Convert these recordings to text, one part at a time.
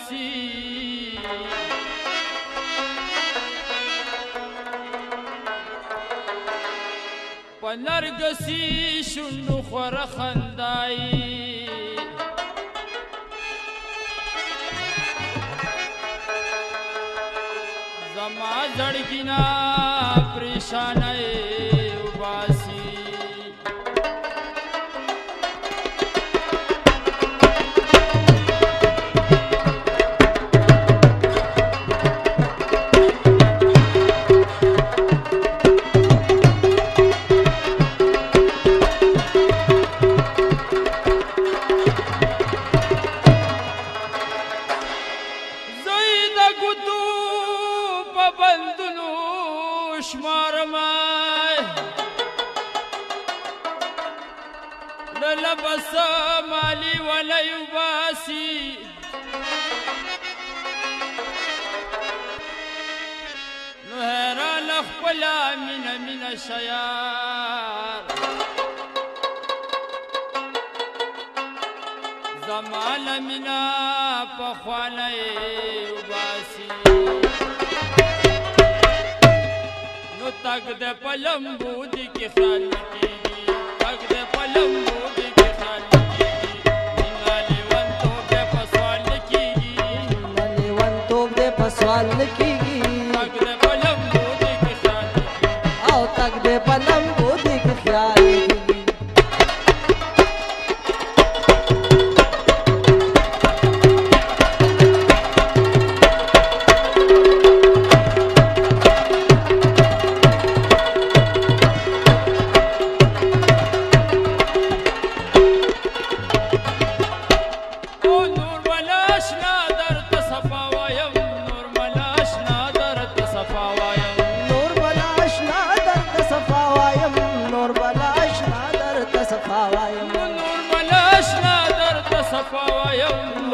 وباسي په نرګسي شونډو خوره خندایي زما زړګینا پریشانه وباسي لبس مالي ولا يباسي نهرا لخبلا من الشيار زمال منا پخوانا يباسي نو تک دے پلمبو دی کی خیال کی تک دے پلمبو دی سوال کیږي تک دې پلم بودی کې خیال او تک دې پلم بودی کې خیال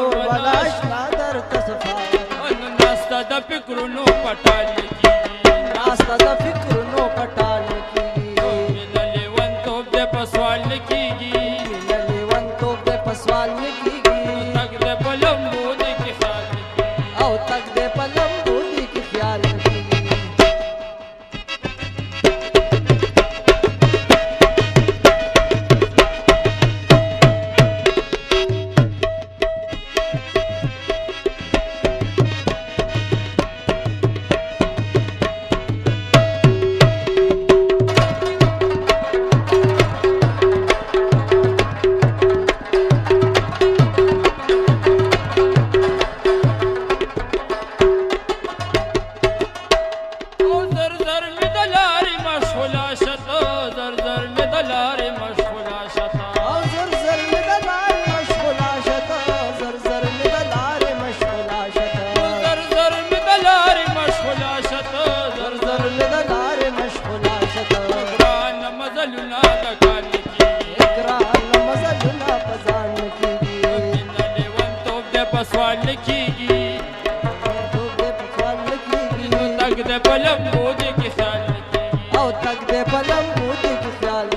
نور بلاش نادر تصفاوایم ناستا د فکرونو پټال کیږي ناستا د فکرونو پټال کیږي لیوان توپ د پسوال کیږي لیوان توپ د پسوال کیږي تک د پلمبو د کی خیال او تک د پلمبو د کی خیال پسوال کیږي تک د پلمبو د کی خیال او تک د پلمبو د کی خیال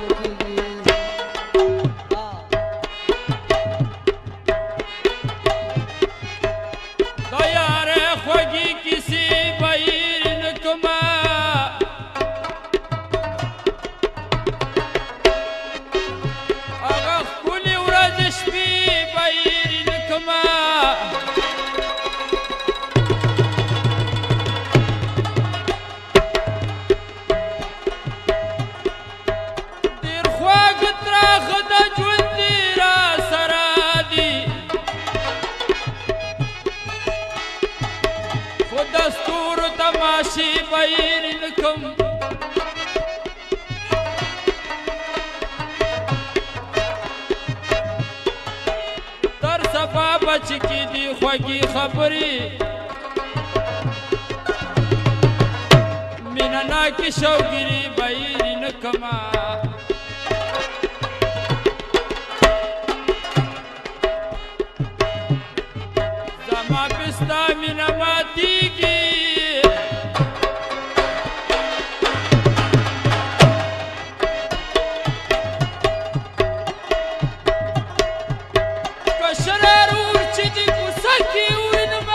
دا یار خوږی کسی بیر نکما هغه ښکلې ورځ شپې بیر نکما دستور تماشی بیر نکم تر صفا بچ کی دی خوږی خبری مینا نا کی شوګری بیر نکما زما پستا مینا ماتیږي کشرار ور چې دی کوڅه کې ورنما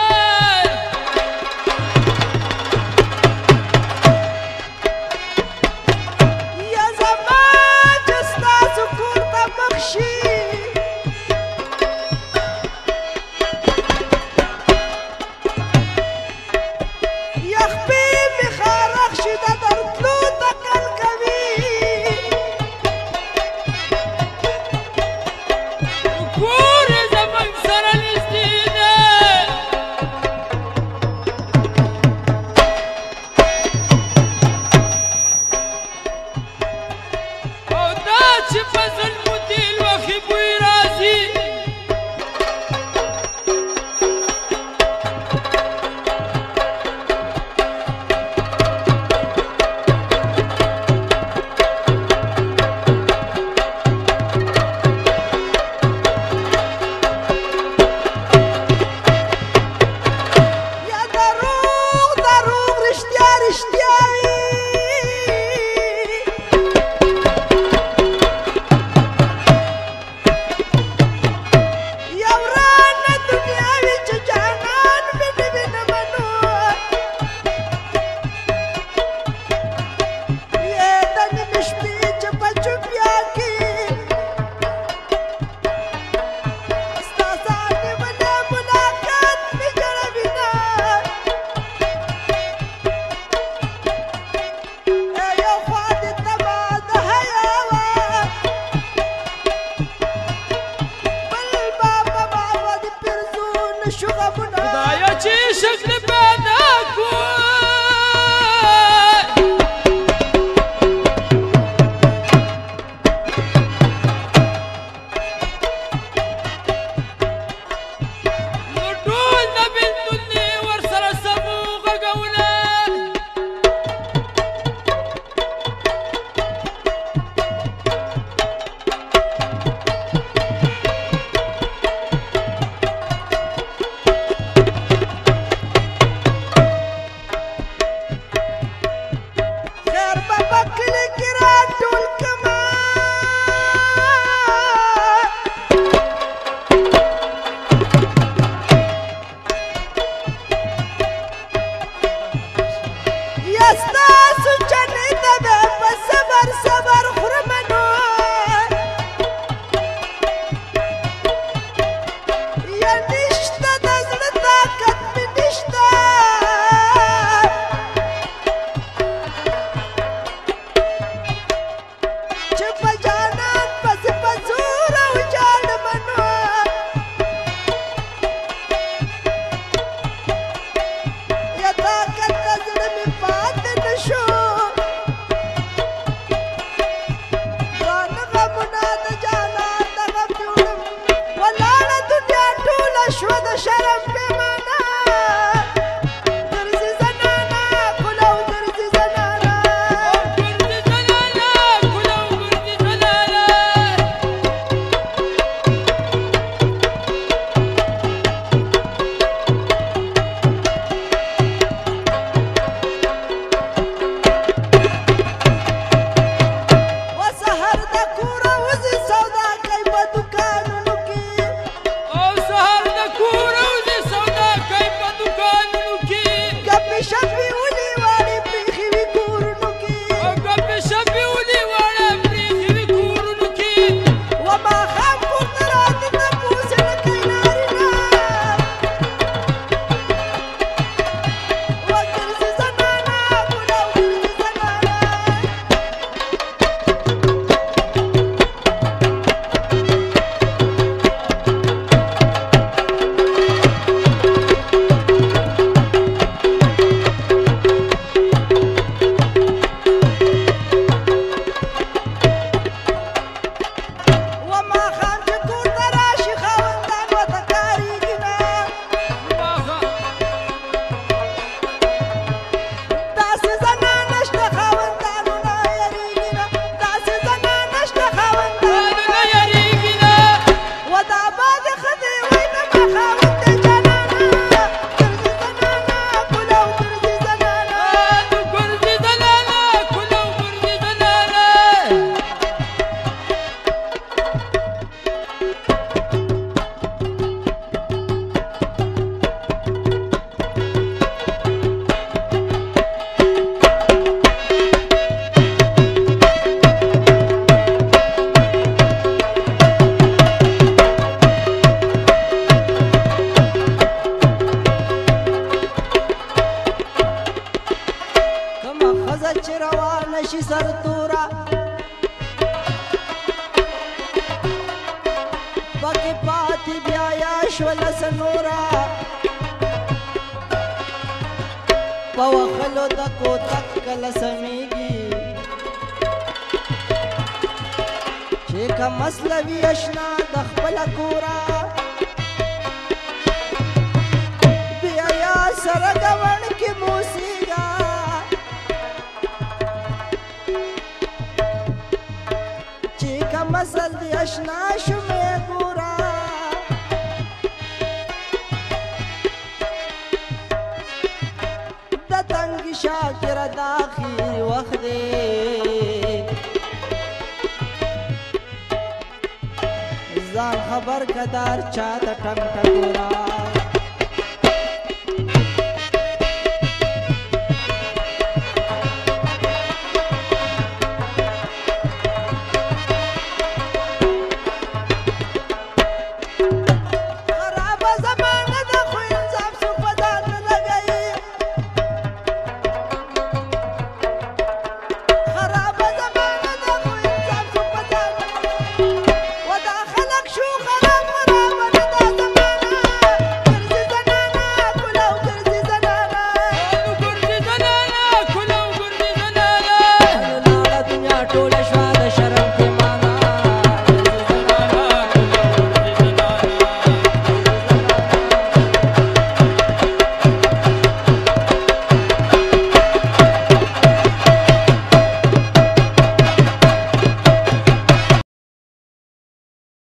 چې روان شي سرتورا پکې پاتې بیا یا شول سنورا په وخلو د کوتک کله سمیږي چې کوم مسلوي اشنا د خپل کورا بیا یا سره غوڼ کې موسیقا چې کوم مسل دی اشنا شومې ګورا د تنګ شاکر د اخیر وخت دی ځان خبر کدار چا د ټنګ ټکورا